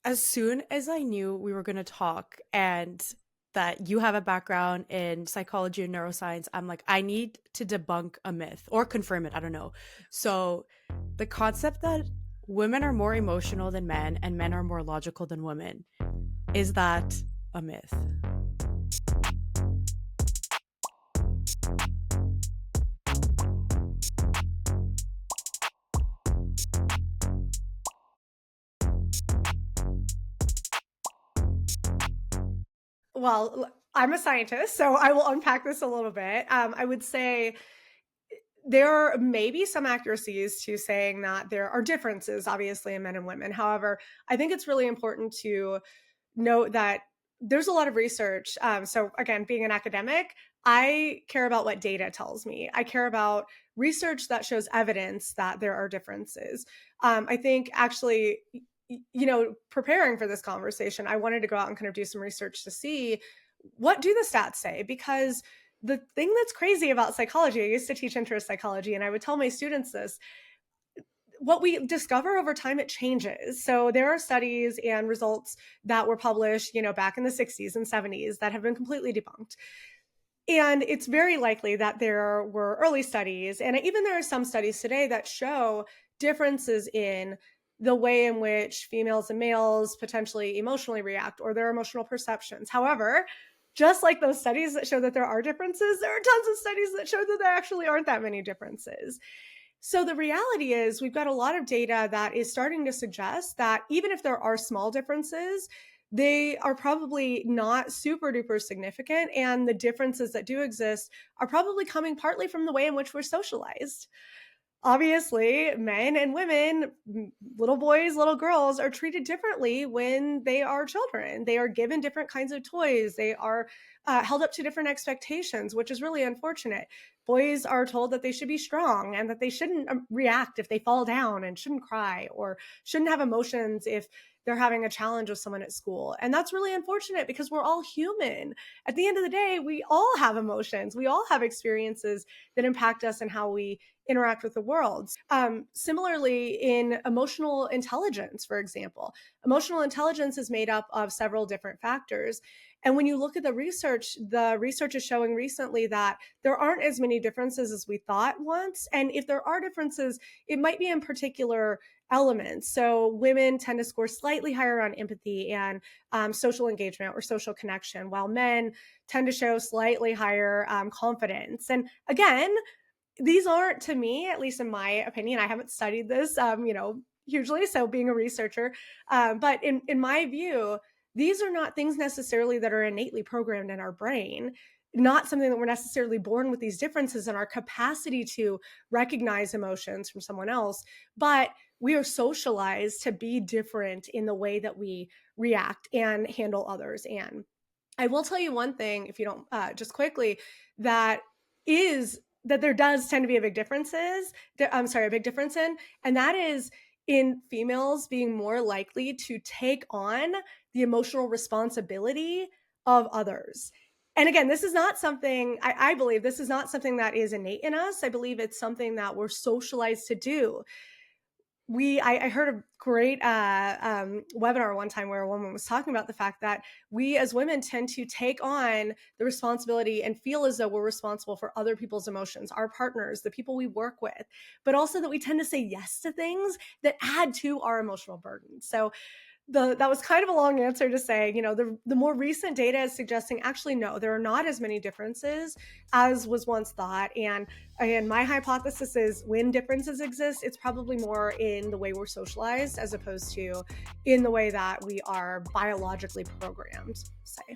as soon as I knew we were going to talk and that you have a background in psychology and neuroscience, I'm like, I need to debunk a myth or confirm it. I don't know. So, the concept that women are more emotional than men and men are more logical than women, is that a myth? Well, I'm a scientist, so I will unpack this a little bit. I would say there may be some accuracies to saying that there are differences, obviously, in men and women. However, I think it's really important to note that there's a lot of research. So, again, being an academic, I care about what data tells me. I care about research that shows evidence that there are differences. I think actually, preparing for this conversation, I wanted to go out and kind of do some research to see what do the stats say, because the thing that's crazy about psychology, I used to teach intro psychology, and I would tell my students this: what we discover over time, it changes. So there are studies and results that were published, back in the 60s and 70s that have been completely debunked. And it's very likely that there were early studies, and even there are some studies today that show differences in the way in which females and males potentially emotionally react or their emotional perceptions. However, just like those studies that show that there are differences, there are tons of studies that show that there actually aren't that many differences. So the reality is, we've got a lot of data that is starting to suggest that even if there are small differences, they are probably not super duper significant. And the differences that do exist are probably coming partly from the way in which we're socialized. Obviously, men and women, little boys, little girls, are treated differently when they are children. They are given different kinds of toys. They are held up to different expectations, which is really unfortunate. Boys are told that they should be strong and that they shouldn't react if they fall down, and shouldn't cry or shouldn't have emotions if they're having a challenge with someone at school. And that's really unfortunate, because we're all human. At the end of the day, we all have emotions. We all have experiences that impact us and how we interact with the world. Similarly, in emotional intelligence, for example, emotional intelligence is made up of several different factors. And when you look at the research is showing recently that there aren't as many differences as we thought once. And if there are differences, it might be in particular elements. So women tend to score slightly higher on empathy and social engagement or social connection, while men tend to show slightly higher confidence. And again, these aren't, to me, at least in my opinion, I haven't studied this, hugely. So being a researcher, but in my view, these are not things necessarily that are innately programmed in our brain. Not something that we're necessarily born with, these differences in our capacity to recognize emotions from someone else, but we are socialized to be different in the way that we react and handle others. And I will tell you one thing, if you don't, just quickly, that is that there does tend to be a big differences. I'm sorry, a big difference in, and that is in females being more likely to take on the emotional responsibility of others. And again, this is not something, I believe this is not something that is innate in us. I believe it's something that we're socialized to do. I heard a great webinar one time where a woman was talking about the fact that we as women tend to take on the responsibility and feel as though we're responsible for other people's emotions, our partners, the people we work with, but also that we tend to say yes to things that add to our emotional burden. So that was kind of a long answer to say, the more recent data is suggesting actually no, there are not as many differences as was once thought. And again, my hypothesis is when differences exist, it's probably more in the way we're socialized as opposed to in the way that we are biologically programmed, say.